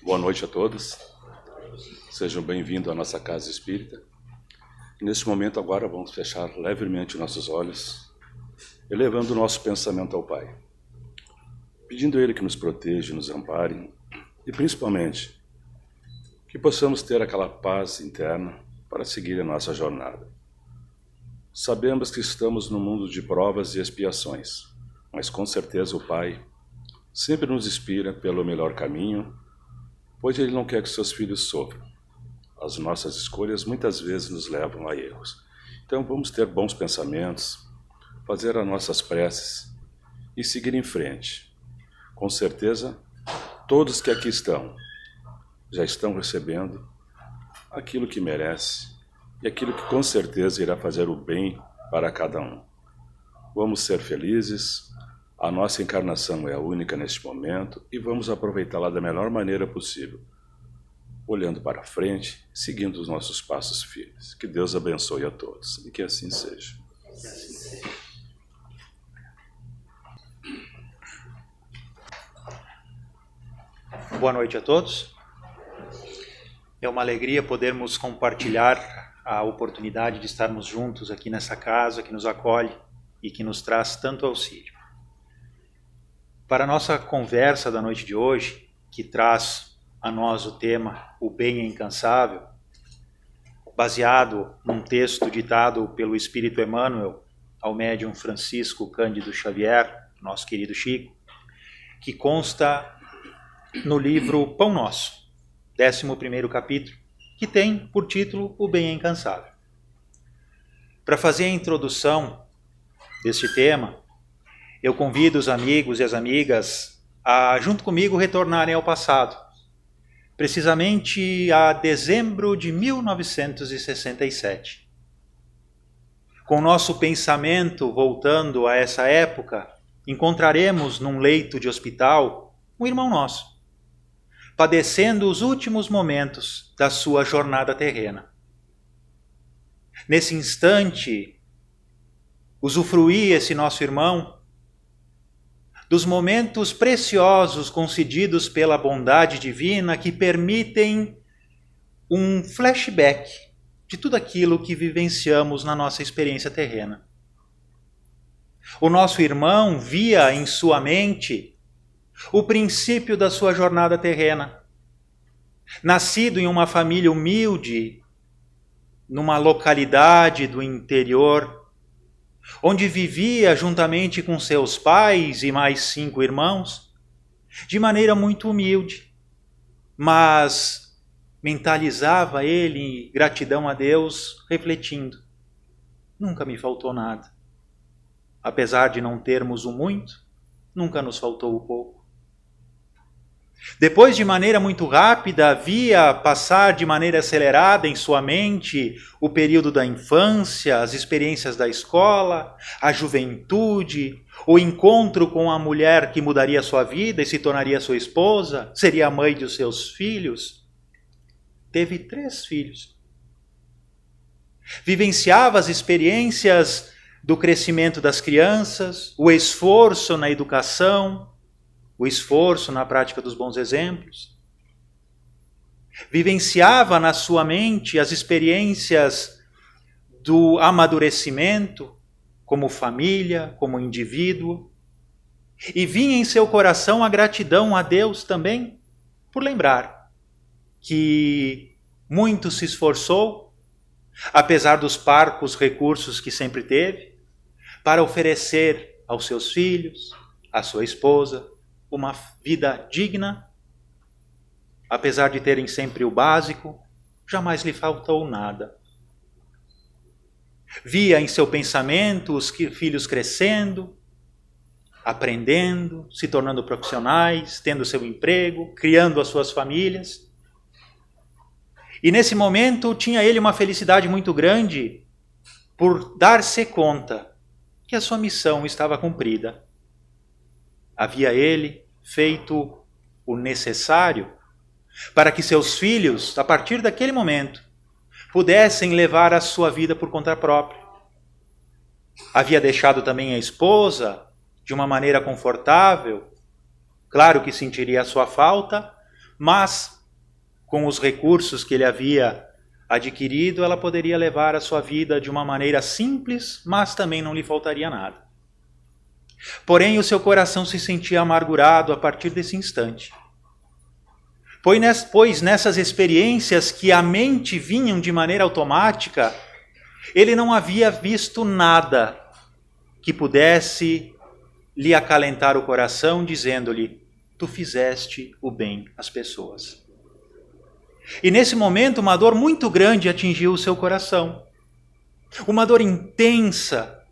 Boa noite a todos. Sejam bem-vindos à nossa casa espírita. Neste momento agora vamos fechar levemente nossos olhos, elevando o nosso pensamento ao Pai, pedindo a Ele que nos proteja e nos ampare, e principalmente que possamos ter aquela paz interna para seguir a nossa jornada. Sabemos que estamos num mundo de provas e expiações, mas com certeza o Pai sempre nos inspira pelo melhor caminho, pois Ele não quer que seus filhos sofram. As nossas escolhas muitas vezes nos levam a erros. Então vamos ter bons pensamentos, fazer as nossas preces e seguir em frente. Com certeza, todos que aqui estão, já estão recebendo aquilo que merece e aquilo que com certeza irá fazer o bem para cada um. Vamos ser felizes, a nossa encarnação é a única neste momento e vamos aproveitá-la da melhor maneira possível, olhando para frente, seguindo os nossos passos firmes. Que Deus abençoe a todos e que assim seja. Boa noite a todos. É uma alegria podermos compartilhar a oportunidade de estarmos juntos aqui nessa casa que nos acolhe e que nos traz tanto auxílio. Para a nossa conversa da noite de hoje, que traz a nós o tema O Bem é Incansável, baseado num texto ditado pelo Espírito Emmanuel ao médium Francisco Cândido Xavier, nosso querido Chico, que consta no livro Pão Nosso, 11º capítulo, que tem por título O Bem é Incansável. Para fazer a introdução deste tema, eu convido os amigos e as amigas a, junto comigo, retornarem ao passado, precisamente a dezembro de 1967. Com o nosso pensamento voltando a essa época, encontraremos num leito de hospital um irmão nosso, padecendo os últimos momentos da sua jornada terrena. Nesse instante, usufruía esse nosso irmão dos momentos preciosos concedidos pela bondade divina que permitem um flashback de tudo aquilo que vivenciamos na nossa experiência terrena. O nosso irmão via em sua mente o princípio da sua jornada terrena. Nascido em uma família humilde, numa localidade do interior, onde vivia juntamente com seus pais e mais 5 irmãos, de maneira muito humilde, mas mentalizava ele gratidão a Deus, refletindo: nunca me faltou nada. Apesar de não termos o muito, nunca nos faltou o pouco. Depois, de maneira muito rápida, via passar de maneira acelerada em sua mente o período da infância, as experiências da escola, a juventude, o encontro com a mulher que mudaria sua vida e se tornaria sua esposa, seria a mãe de seus filhos. Teve 3 filhos. Vivenciava as experiências do crescimento das crianças, o esforço na educação, o esforço na prática dos bons exemplos. Vivenciava na sua mente as experiências do amadurecimento como família, como indivíduo. E vinha em seu coração a gratidão a Deus também por lembrar que muito se esforçou, apesar dos parcos recursos que sempre teve, para oferecer aos seus filhos, à sua esposa, uma vida digna. Apesar de terem sempre o básico, jamais lhe faltou nada. Via em seu pensamento os filhos crescendo, aprendendo, se tornando profissionais, tendo seu emprego, criando as suas famílias. E nesse momento tinha ele uma felicidade muito grande por dar-se conta que a sua missão estava cumprida. Havia ele feito o necessário para que seus filhos, a partir daquele momento, pudessem levar a sua vida por conta própria. Havia deixado também a esposa de uma maneira confortável. Claro que sentiria a sua falta, mas com os recursos que ele havia adquirido, ela poderia levar a sua vida de uma maneira simples, mas também não lhe faltaria nada. Porém, o seu coração se sentia amargurado a partir desse instante. Pois nessas experiências que a mente vinham de maneira automática, ele não havia visto nada que pudesse lhe acalentar o coração, dizendo-lhe: tu fizeste o bem às pessoas. E nesse momento, uma dor muito grande atingiu o seu coração. Uma dor intensa.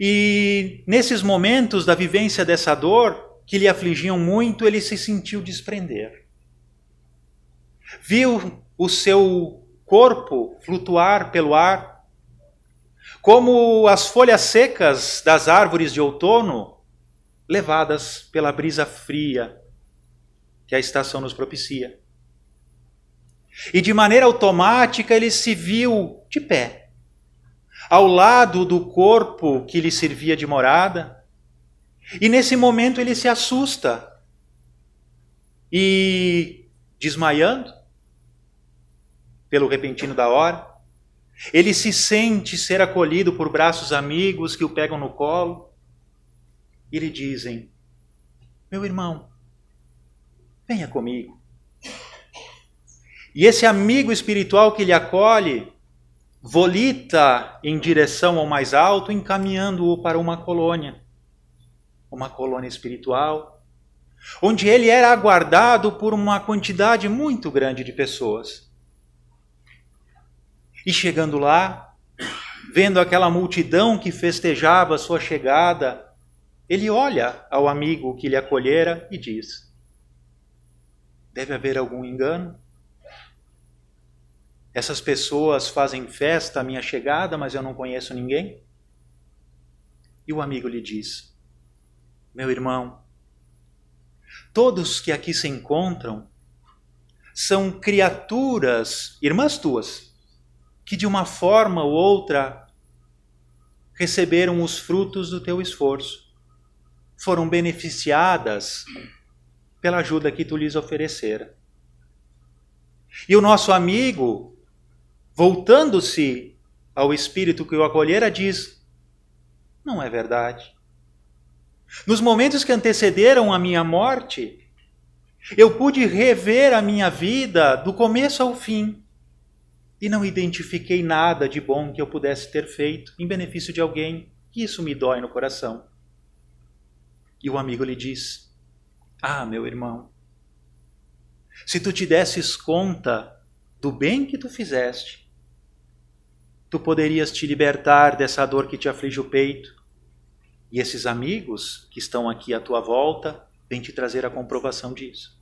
E nesses momentos da vivência dessa dor, que lhe afligiam muito, ele se sentiu desprender. Viu o seu corpo flutuar pelo ar, como as folhas secas das árvores de outono, levadas pela brisa fria que a estação nos propicia. E de maneira automática ele se viu de pé, ao lado do corpo que lhe servia de morada, e nesse momento ele se assusta e, desmaiando pelo repentino da hora, ele se sente ser acolhido por braços amigos que o pegam no colo e lhe dizem: meu irmão, venha comigo. E esse amigo espiritual que lhe acolhe volita em direção ao mais alto, encaminhando-o para uma colônia espiritual, onde ele era aguardado por uma quantidade muito grande de pessoas. E chegando lá, vendo aquela multidão que festejava a sua chegada, ele olha ao amigo que lhe acolhera e diz: deve haver algum engano? Essas pessoas fazem festa à minha chegada, mas eu não conheço ninguém? E o amigo lhe diz: meu irmão, todos que aqui se encontram são criaturas, irmãs tuas, que de uma forma ou outra receberam os frutos do teu esforço, foram beneficiadas pela ajuda que tu lhes oferecera. E o nosso amigo, voltando-se ao espírito que o acolhera, diz: não é verdade. Nos momentos que antecederam a minha morte, eu pude rever a minha vida do começo ao fim e não identifiquei nada de bom que eu pudesse ter feito em benefício de alguém. Isso me dói no coração. E o amigo lhe diz: ah, meu irmão, se tu te desses conta do bem que tu fizeste, tu poderias te libertar dessa dor que te aflige o peito. E esses amigos que estão aqui à tua volta vêm te trazer a comprovação disso.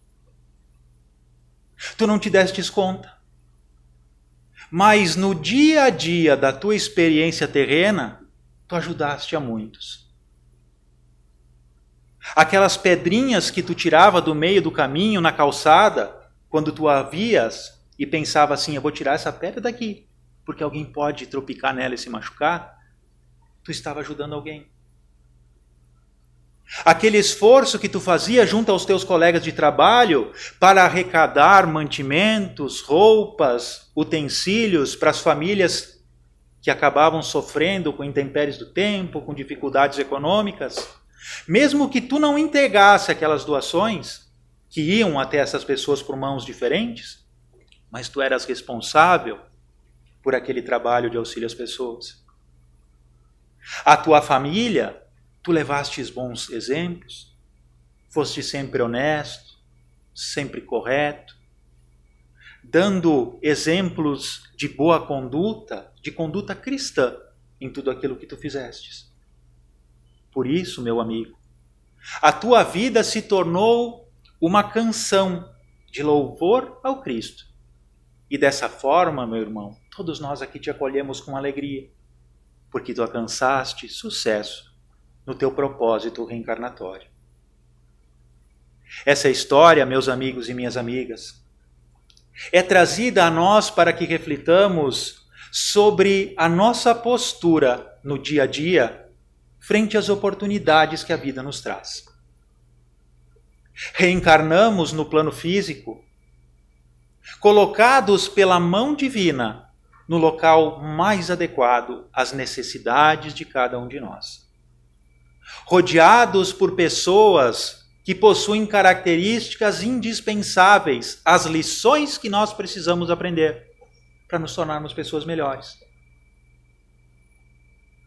Tu não te destes conta, mas no dia a dia da tua experiência terrena, tu ajudaste a muitos. Aquelas pedrinhas que tu tirava do meio do caminho, na calçada, quando tu a vias e pensava assim: eu vou tirar essa pedra daqui, porque alguém pode tropicar nela e se machucar, tu estava ajudando alguém. Aquele esforço que tu fazia junto aos teus colegas de trabalho para arrecadar mantimentos, roupas, utensílios para as famílias que acabavam sofrendo com intempéries do tempo, com dificuldades econômicas, mesmo que tu não entregasse aquelas doações que iam até essas pessoas por mãos diferentes, mas tu eras responsável por aquele trabalho de auxílio às pessoas. A tua família, tu levastes bons exemplos, foste sempre honesto, sempre correto, dando exemplos de boa conduta, de conduta cristã em tudo aquilo que tu fizestes. Por isso, meu amigo, a tua vida se tornou uma canção de louvor ao Cristo. E dessa forma, meu irmão, todos nós aqui te acolhemos com alegria, porque tu alcançaste sucesso no teu propósito reencarnatório. Essa história, meus amigos e minhas amigas, é trazida a nós para que reflitamos sobre a nossa postura no dia a dia frente às oportunidades que a vida nos traz. Reencarnamos no plano físico, colocados pela mão divina no local mais adequado às necessidades de cada um de nós. Rodeados por pessoas que possuem características indispensáveis às lições que nós precisamos aprender para nos tornarmos pessoas melhores.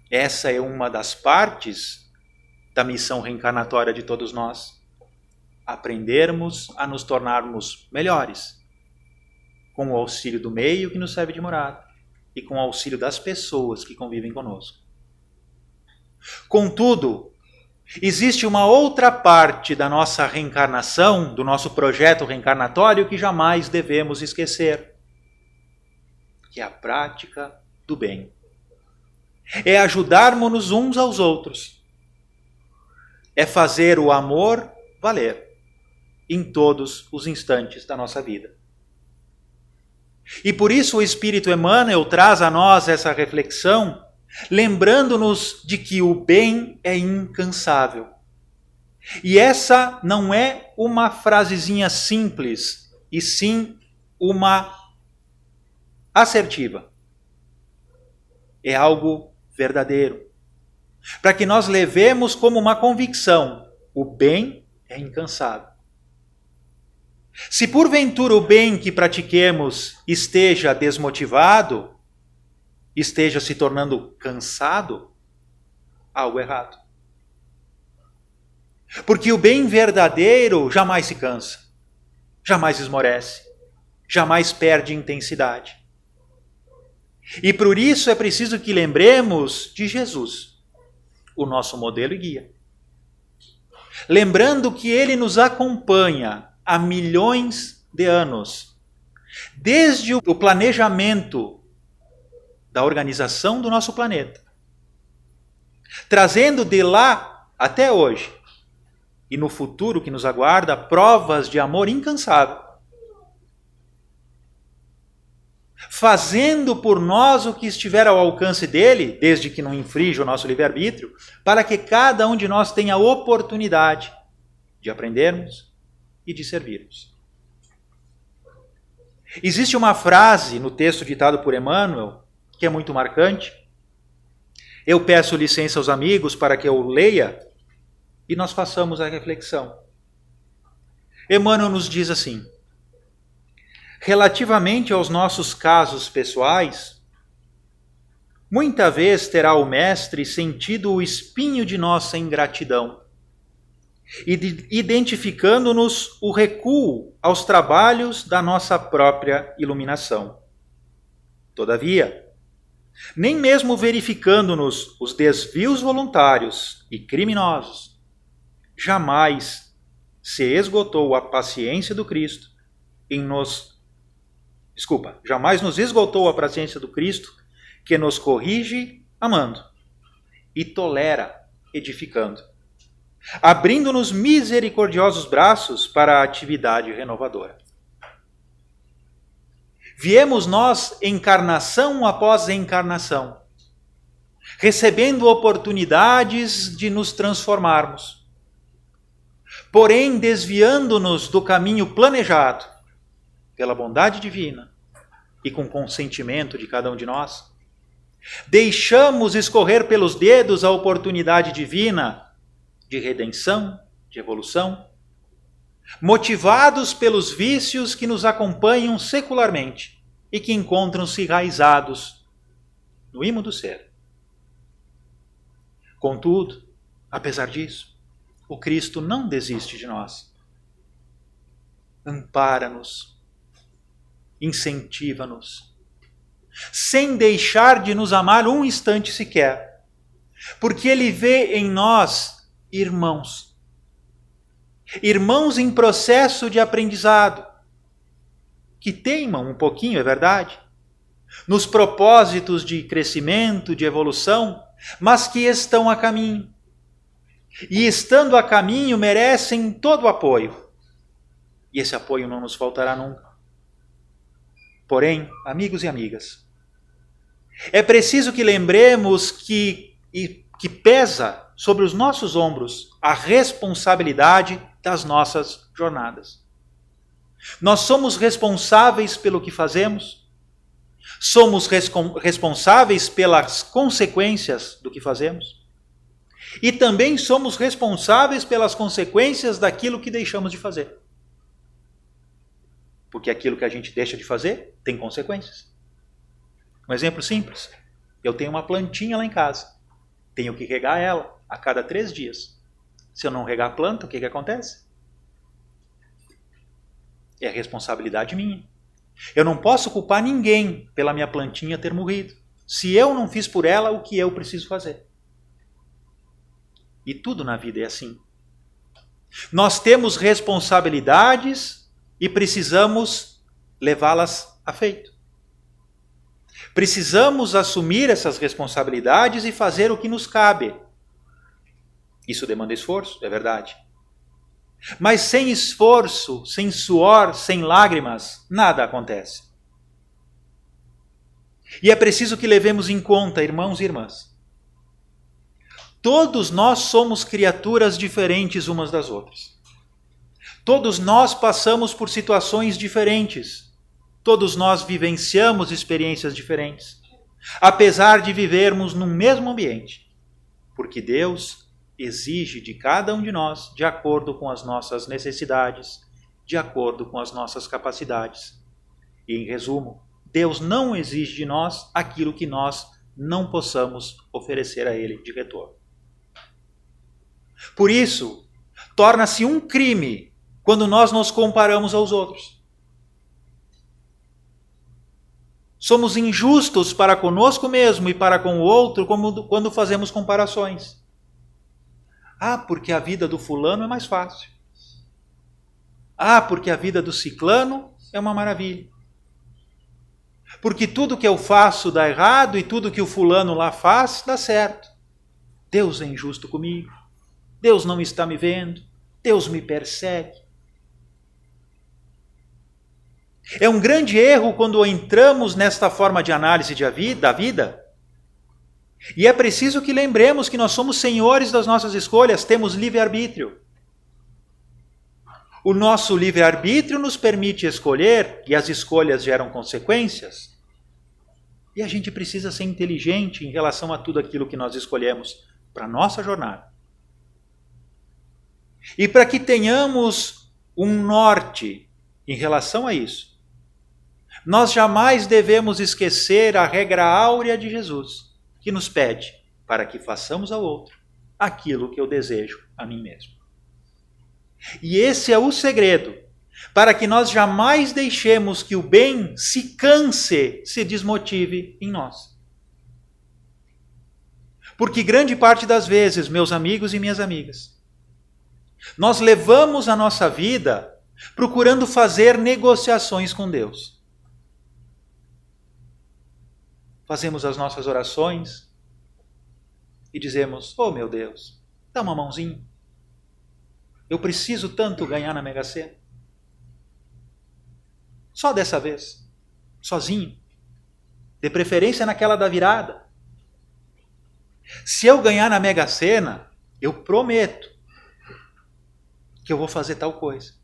Essa é uma das partes da missão reencarnatória de todos nós. Aprendermos a nos tornarmos melhores, com o auxílio do meio que nos serve de morada e com o auxílio das pessoas que convivem conosco. Contudo, existe uma outra parte da nossa reencarnação, do nosso projeto reencarnatório, que jamais devemos esquecer, que é a prática do bem. É ajudarmos-nos uns aos outros. É fazer o amor valer em todos os instantes da nossa vida. E por isso o Espírito Emmanuel traz a nós essa reflexão, lembrando-nos de que o bem é incansável. E essa não é uma frasezinha simples, e sim uma assertiva. É algo verdadeiro. Para que nós levemos como uma convicção, o bem é incansável. Se porventura o bem que pratiquemos esteja desmotivado, esteja se tornando cansado, algo errado. Porque o bem verdadeiro jamais se cansa, jamais esmorece, jamais perde intensidade. E por isso é preciso que lembremos de Jesus, o nosso modelo e guia. Lembrando que ele nos acompanha há milhões de anos, desde o planejamento da organização do nosso planeta, trazendo de lá até hoje, e no futuro que nos aguarda, provas de amor incansável, fazendo por nós o que estiver ao alcance dele, desde que não infrinja o nosso livre-arbítrio, para que cada um de nós tenha a oportunidade de aprendermos e de servirmos. Existe uma frase no texto ditado por Emmanuel que é muito marcante. Eu peço licença aos amigos para que eu leia e nós façamos a reflexão. Emmanuel nos diz assim: relativamente aos nossos casos pessoais, muita vez terá o mestre sentido o espinho de nossa ingratidão, identificando-nos o recuo aos trabalhos da nossa própria iluminação. Todavia, nem mesmo verificando-nos os desvios voluntários e criminosos, jamais se esgotou a paciência do Cristo jamais nos esgotou a paciência do Cristo, que nos corrige amando e tolera edificando, abrindo-nos misericordiosos braços para a atividade renovadora. Viemos nós encarnação após encarnação, recebendo oportunidades de nos transformarmos, porém desviando-nos do caminho planejado pela bondade divina e com consentimento de cada um de nós, deixamos escorrer pelos dedos a oportunidade divina de redenção, de evolução, motivados pelos vícios que nos acompanham secularmente e que encontram-se enraizados no imo do ser. Contudo, apesar disso, o Cristo não desiste de nós. Ampara-nos, incentiva-nos, sem deixar de nos amar um instante sequer, porque Ele vê em nós irmãos em processo de aprendizado, que teimam um pouquinho, é verdade, nos propósitos de crescimento, de evolução, mas que estão a caminho. E estando a caminho, merecem todo o apoio. E esse apoio não nos faltará nunca. Porém, amigos e amigas, é preciso que lembremos que pesa sobre os nossos ombros a responsabilidade das nossas jornadas. Nós somos responsáveis pelo que fazemos, somos responsáveis pelas consequências do que fazemos e também somos responsáveis pelas consequências daquilo que deixamos de fazer. Porque aquilo que a gente deixa de fazer tem consequências. Um exemplo simples. Eu tenho uma plantinha lá em casa. Tenho que regar ela a cada 3 dias. Se eu não regar a planta, o que acontece? É responsabilidade minha. Eu não posso culpar ninguém pela minha plantinha ter morrido. Se eu não fiz por ela o que eu preciso fazer. E tudo na vida é assim. Nós temos responsabilidades e precisamos levá-las a feito. Precisamos assumir essas responsabilidades e fazer o que nos cabe. Isso demanda esforço, é verdade. Mas sem esforço, sem suor, sem lágrimas, nada acontece. E é preciso que levemos em conta, irmãos e irmãs, todos nós somos criaturas diferentes umas das outras. Todos nós passamos por situações diferentes. Todos nós vivenciamos experiências diferentes, apesar de vivermos no mesmo ambiente, porque Deus exige de cada um de nós de acordo com as nossas necessidades, de acordo com as nossas capacidades. E, em resumo, Deus não exige de nós aquilo que nós não possamos oferecer a Ele de retorno. Por isso, torna-se um crime quando nós nos comparamos aos outros. Somos injustos para conosco mesmo e para com o outro quando fazemos comparações. Ah, porque a vida do fulano é mais fácil. Ah, porque a vida do ciclano é uma maravilha. Porque tudo que eu faço dá errado e tudo que o fulano lá faz dá certo. Deus é injusto comigo. Deus não está me vendo. Deus me persegue. É um grande erro quando entramos nesta forma de análise da vida. E é preciso que lembremos que nós somos senhores das nossas escolhas, temos livre-arbítrio. O nosso livre-arbítrio nos permite escolher, e as escolhas geram consequências. E a gente precisa ser inteligente em relação a tudo aquilo que nós escolhemos para a nossa jornada. E para que tenhamos um norte em relação a isso, nós jamais devemos esquecer a regra áurea de Jesus, que nos pede para que façamos ao outro aquilo que eu desejo a mim mesmo. E esse é o segredo, para que nós jamais deixemos que o bem se canse, se desmotive em nós. Porque grande parte das vezes, meus amigos e minhas amigas, nós levamos a nossa vida procurando fazer negociações com Deus. Fazemos as nossas orações e dizemos: oh meu Deus, dá uma mãozinha. Eu preciso tanto ganhar na Mega Sena. Só dessa vez, sozinho. De preferência naquela da virada. Se eu ganhar na Mega Sena, eu prometo que eu vou fazer tal coisa.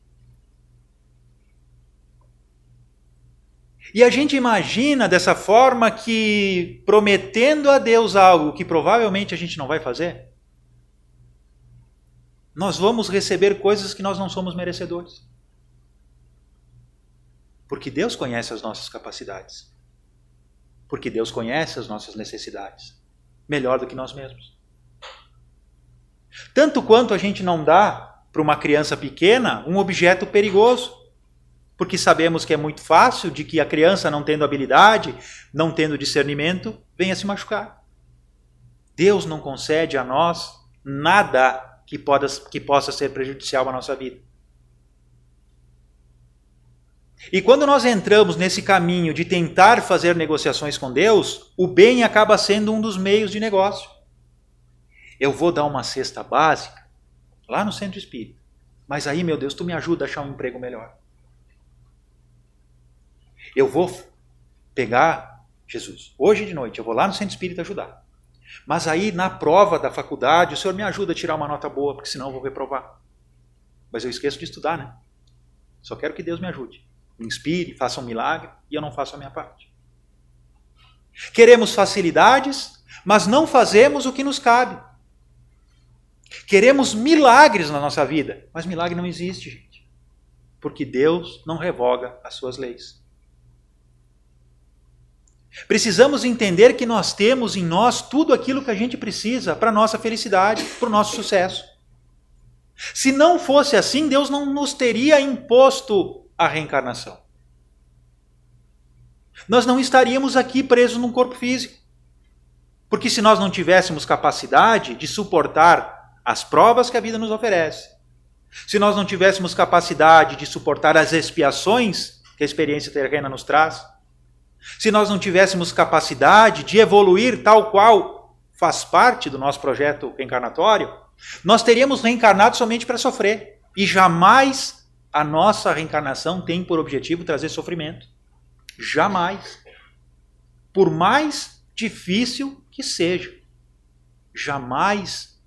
E a gente imagina dessa forma que, prometendo a Deus algo que provavelmente a gente não vai fazer, nós vamos receber coisas que nós não somos merecedores. Porque Deus conhece as nossas capacidades. Porque Deus conhece as nossas necessidades. Melhor do que nós mesmos. Tanto quanto a gente não dá para uma criança pequena um objeto perigoso. Porque sabemos que é muito fácil de que a criança, não tendo habilidade, não tendo discernimento, venha se machucar. Deus não concede a nós nada que possa ser prejudicial à nossa vida. E quando nós entramos nesse caminho de tentar fazer negociações com Deus, o bem acaba sendo um dos meios de negócio. Eu vou dar uma cesta básica lá no centro espírita, mas aí, meu Deus, tu me ajuda a achar um emprego melhor. Eu vou pegar, Jesus, hoje de noite eu vou lá no centro espírita ajudar. Mas aí na prova da faculdade o senhor me ajuda a tirar uma nota boa, porque senão eu vou reprovar. Mas eu esqueço de estudar, né? Só quero que Deus me ajude. Me inspire, faça um milagre e eu não faço a minha parte. Queremos facilidades, mas não fazemos o que nos cabe. Queremos milagres na nossa vida, mas milagre não existe, gente. Porque Deus não revoga as suas leis. Precisamos entender que nós temos em nós tudo aquilo que a gente precisa para a nossa felicidade, para o nosso sucesso. Se não fosse assim, Deus não nos teria imposto a reencarnação. Nós não estaríamos aqui presos num corpo físico. Porque se nós não tivéssemos capacidade de suportar as provas que a vida nos oferece, se nós não tivéssemos capacidade de suportar as expiações que a experiência terrena nos traz, se nós não tivéssemos capacidade de evoluir tal qual faz parte do nosso projeto reencarnatório, nós teríamos reencarnado somente para sofrer. E jamais a nossa reencarnação tem por objetivo trazer sofrimento. Jamais. Por mais difícil que seja. Jamais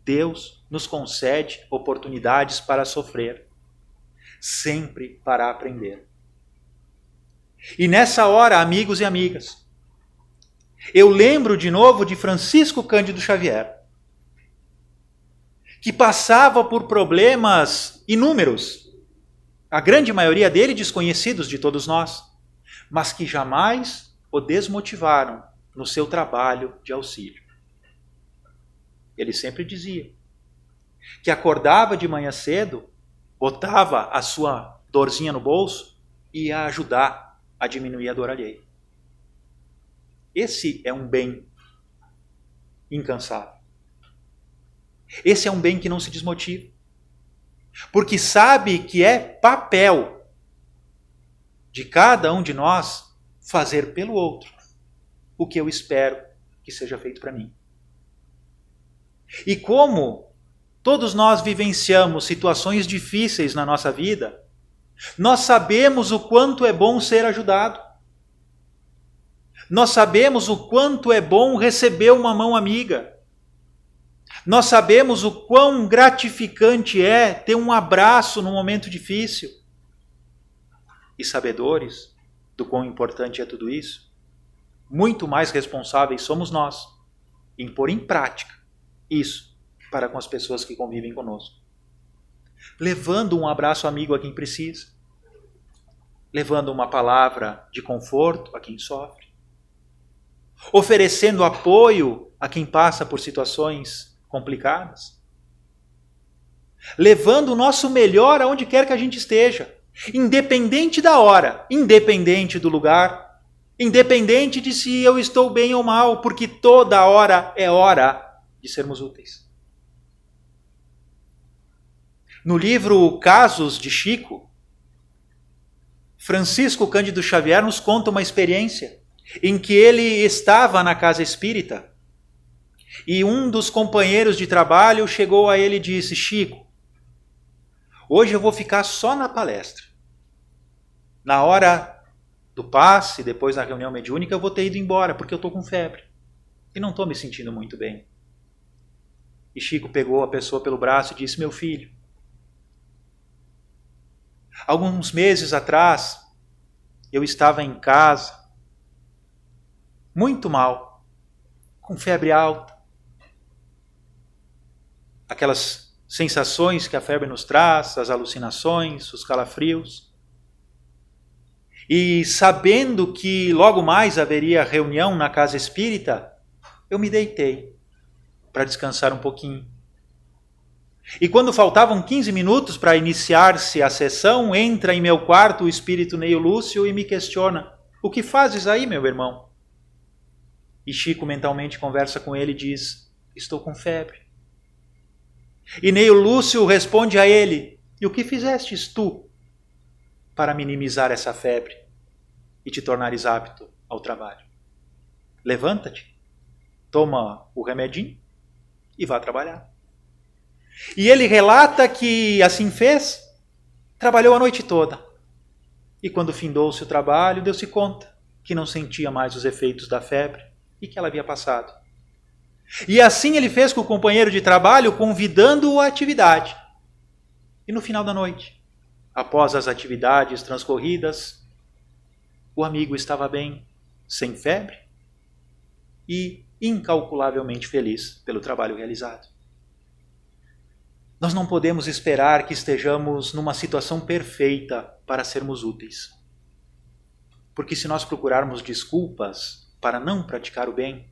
Deus nos concede oportunidades para sofrer. Sempre para aprender. E nessa hora, amigos e amigas, eu lembro de novo de Francisco Cândido Xavier, que passava por problemas inúmeros, a grande maioria dele desconhecidos de todos nós, mas que jamais o desmotivaram no seu trabalho de auxílio. Ele sempre dizia que acordava de manhã cedo, botava a sua dorzinha no bolso e ia ajudar a diminuir a dor alheia. Esse é um bem incansável. Esse é um bem que não se desmotiva. Porque sabe que é papel de cada um de nós fazer pelo outro o que eu espero que seja feito para mim. E como todos nós vivenciamos situações difíceis na nossa vida, nós sabemos o quanto é bom ser ajudado. Nós sabemos o quanto é bom receber uma mão amiga. Nós sabemos o quão gratificante é ter um abraço num momento difícil. E sabedores do quão importante é tudo isso, muito mais responsáveis somos nós em pôr em prática isso para com as pessoas que convivem conosco. Levando um abraço amigo a quem precisa, levando uma palavra de conforto a quem sofre, oferecendo apoio a quem passa por situações complicadas, levando o nosso melhor aonde quer que a gente esteja, independente da hora, independente do lugar, independente de se eu estou bem ou mal, porque toda hora é hora de sermos úteis. No livro Casos de Chico, Francisco Cândido Xavier nos conta uma experiência em que ele estava na casa espírita e um dos companheiros de trabalho chegou a ele e disse: Chico, hoje eu vou ficar só na palestra. Na hora do passe, depois da reunião mediúnica, eu vou ter ido embora porque eu estou com febre e não estou me sentindo muito bem. E Chico pegou a pessoa pelo braço e disse: meu filho, alguns meses atrás, eu estava em casa, muito mal, com febre alta. Aquelas sensações que a febre nos traz, as alucinações, os calafrios. E sabendo que logo mais haveria reunião na casa espírita, eu me deitei para descansar um pouquinho. E quando faltavam 15 minutos para iniciar-se a sessão, entra em meu quarto o espírito Neio Lúcio e me questiona: o que fazes aí, meu irmão? E Chico mentalmente conversa com ele e diz: estou com febre. E Neio Lúcio responde a ele: e o que fizestes tu para minimizar essa febre e te tornares apto ao trabalho? Levanta-te, toma o remedinho e vá trabalhar. E ele relata que assim fez, trabalhou a noite toda. E quando findou-se o trabalho, deu-se conta que não sentia mais os efeitos da febre e que ela havia passado. E assim ele fez com o companheiro de trabalho, convidando-o à atividade. E no final da noite, após as atividades transcorridas, o amigo estava bem, sem febre e incalculavelmente feliz pelo trabalho realizado. Nós não podemos esperar que estejamos numa situação perfeita para sermos úteis. Porque se nós procurarmos desculpas para não praticar o bem,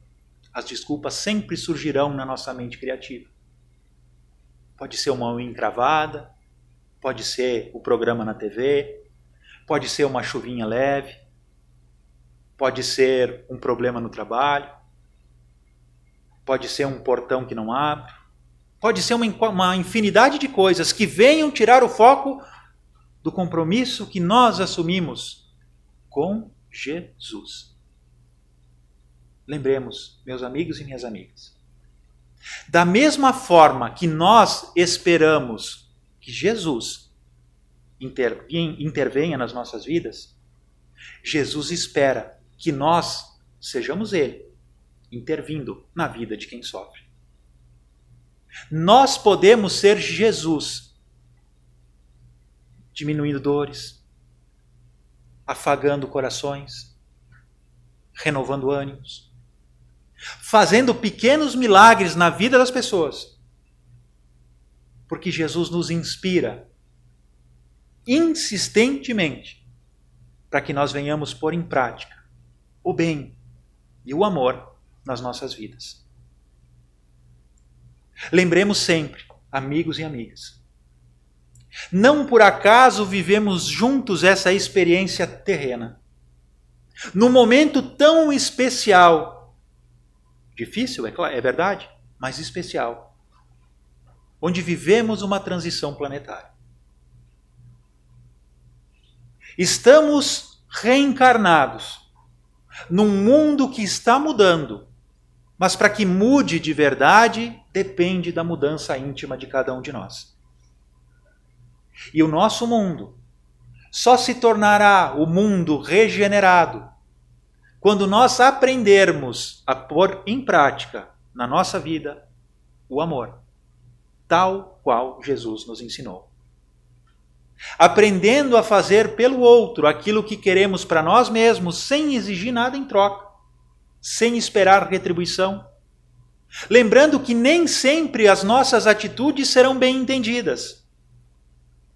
as desculpas sempre surgirão na nossa mente criativa. Pode ser uma unha encravada, pode ser o programa na TV, pode ser uma chuvinha leve, pode ser um problema no trabalho, pode ser um portão que não abre, pode ser uma infinidade de coisas que venham tirar o foco do compromisso que nós assumimos com Jesus. Lembremos, meus amigos e minhas amigas, da mesma forma que nós esperamos que Jesus intervenha nas nossas vidas, Jesus espera que nós sejamos Ele, intervindo na vida de quem sofre. Nós podemos ser Jesus, diminuindo dores, afagando corações, renovando ânimos, fazendo pequenos milagres na vida das pessoas, porque Jesus nos inspira insistentemente para que nós venhamos pôr em prática o bem e o amor nas nossas vidas. Lembremos sempre, amigos e amigas, não por acaso vivemos juntos essa experiência terrena. Num momento tão especial, difícil, é verdade, mas especial, onde vivemos uma transição planetária. Estamos reencarnados num mundo que está mudando, mas para que mude de verdade, depende da mudança íntima de cada um de nós. E o nosso mundo só se tornará o mundo regenerado quando nós aprendermos a pôr em prática na nossa vida o amor, tal qual Jesus nos ensinou. Aprendendo a fazer pelo outro aquilo que queremos para nós mesmos, sem exigir nada em troca, sem esperar retribuição. Lembrando que nem sempre as nossas atitudes serão bem entendidas.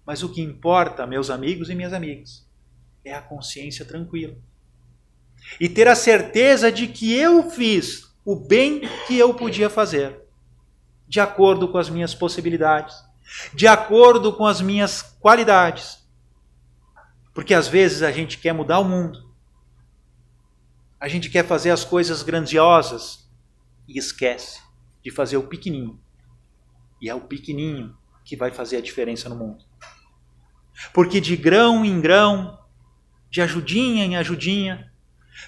Mas o que importa, meus amigos e minhas amigas, é a consciência tranquila. E ter a certeza de que eu fiz o bem que eu podia fazer, de acordo com as minhas possibilidades, de acordo com as minhas qualidades. Porque às vezes a gente quer mudar o mundo. A gente quer fazer as coisas grandiosas e esquece de fazer o pequenininho. E é o pequenininho que vai fazer a diferença no mundo. Porque de grão em grão, de ajudinha em ajudinha,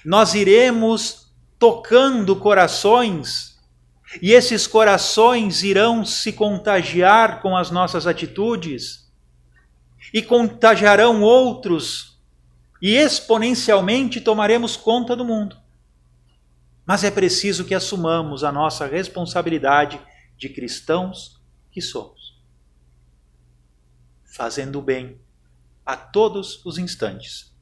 nós iremos tocando corações, e esses corações irão se contagiar com as nossas atitudes, e contagiarão outros, e exponencialmente tomaremos conta do mundo. Mas é preciso que assumamos a nossa responsabilidade de cristãos que somos, fazendo o bem a todos os instantes,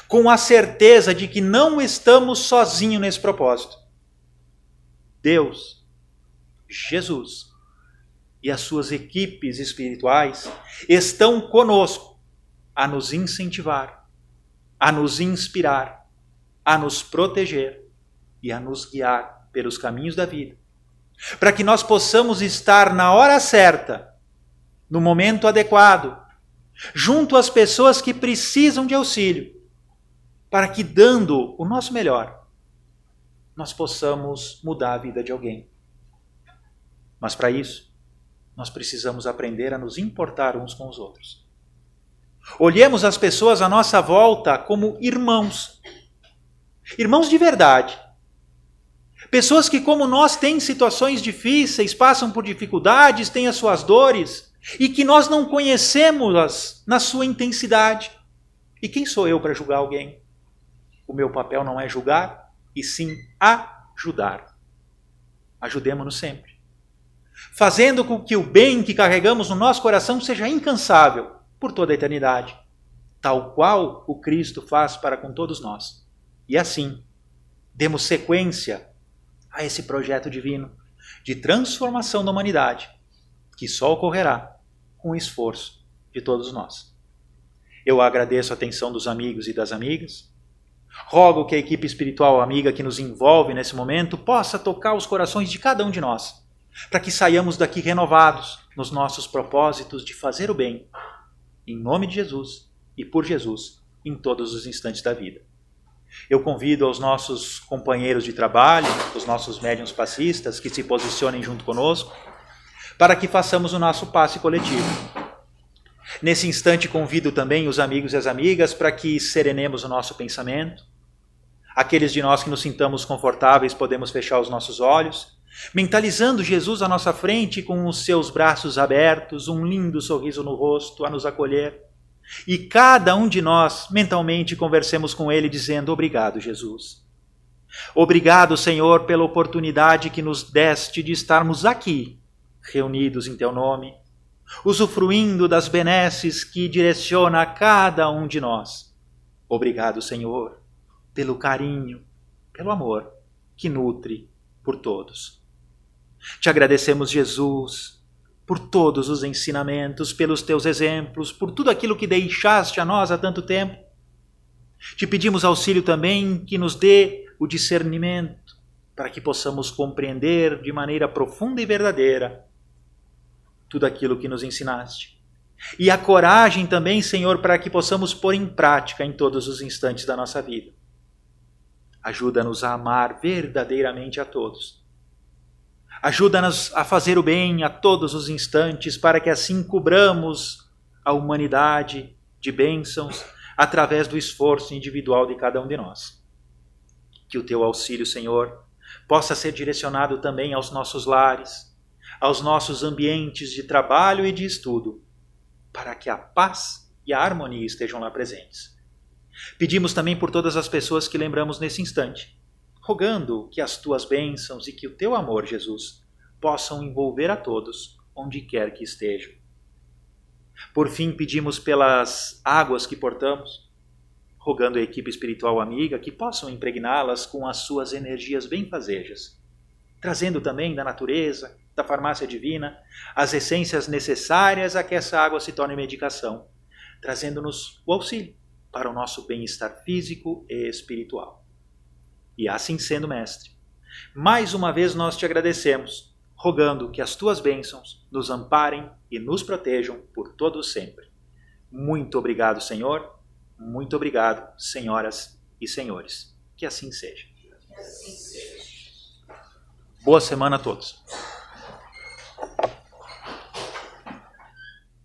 com a certeza de que não estamos sozinhos nesse propósito. Deus, Jesus e as suas equipes espirituais estão conosco a nos incentivar, a nos inspirar, a nos proteger e a nos guiar pelos caminhos da vida, para que nós possamos estar na hora certa, no momento adequado, junto às pessoas que precisam de auxílio, para que, dando o nosso melhor, nós possamos mudar a vida de alguém. Mas para isso, nós precisamos aprender a nos importar uns com os outros. Olhemos as pessoas à nossa volta como irmãos. Irmãos de verdade. Pessoas que, como nós, têm situações difíceis, passam por dificuldades, têm as suas dores, e que nós não conhecemos na sua intensidade. E quem sou eu para julgar alguém? O meu papel não é julgar, e sim ajudar. Ajudemo-nos sempre. fazendo com que o bem que carregamos no nosso coração seja incansável por toda a eternidade, tal qual o Cristo faz para com todos nós. E assim, demos sequência a esse projeto divino de transformação da humanidade, que só ocorrerá com o esforço de todos nós. Eu agradeço a atenção dos amigos e das amigas. Rogo que a equipe espiritual amiga que nos envolve nesse momento possa tocar os corações de cada um de nós, para que saiamos daqui renovados nos nossos propósitos de fazer o bem, em nome de Jesus e por Jesus, em todos os instantes da vida. Eu convido aos nossos companheiros de trabalho, os nossos médiuns passistas, que se posicionem junto conosco, para que façamos o nosso passe coletivo. Nesse instante convido também os amigos e as amigas para que serenemos o nosso pensamento. Aqueles de nós que nos sintamos confortáveis podemos fechar os nossos olhos, mentalizando Jesus à nossa frente com os seus braços abertos, um lindo sorriso no rosto a nos acolher. E cada um de nós mentalmente conversemos com ele dizendo: obrigado, Jesus. Obrigado, Senhor, pela oportunidade que nos deste de estarmos aqui, reunidos em teu nome, usufruindo das benesses que direciona a cada um de nós. Obrigado, Senhor, pelo carinho, pelo amor que nutre por todos. Te agradecemos, Jesus, por todos os ensinamentos, pelos teus exemplos, por tudo aquilo que deixaste a nós há tanto tempo. Te pedimos auxílio também que nos dê o discernimento para que possamos compreender de maneira profunda e verdadeira tudo aquilo que nos ensinaste. E a coragem também, Senhor, para que possamos pôr em prática em todos os instantes da nossa vida. Ajuda-nos a amar verdadeiramente a todos. Ajuda-nos a fazer o bem a todos os instantes, para que assim cobramos a humanidade de bênçãos através do esforço individual de cada um de nós. Que o teu auxílio, Senhor, possa ser direcionado também aos nossos lares, aos nossos ambientes de trabalho e de estudo, para que a paz e a harmonia estejam lá presentes. Pedimos também por todas as pessoas que lembramos nesse instante, rogando que as tuas bênçãos e que o teu amor, Jesus, possam envolver a todos, onde quer que estejam. Por fim, pedimos pelas águas que portamos, rogando a equipe espiritual amiga que possam impregná-las com as suas energias benfazejas, trazendo também da natureza, da farmácia divina, as essências necessárias a que essa água se torne medicação, trazendo-nos o auxílio para o nosso bem-estar físico e espiritual. E assim sendo, Mestre, mais uma vez nós te agradecemos, rogando que as tuas bênçãos nos amparem e nos protejam por todo o sempre. Muito obrigado, Senhor. Muito obrigado, senhoras e senhores. Que assim seja. Boa semana a todos.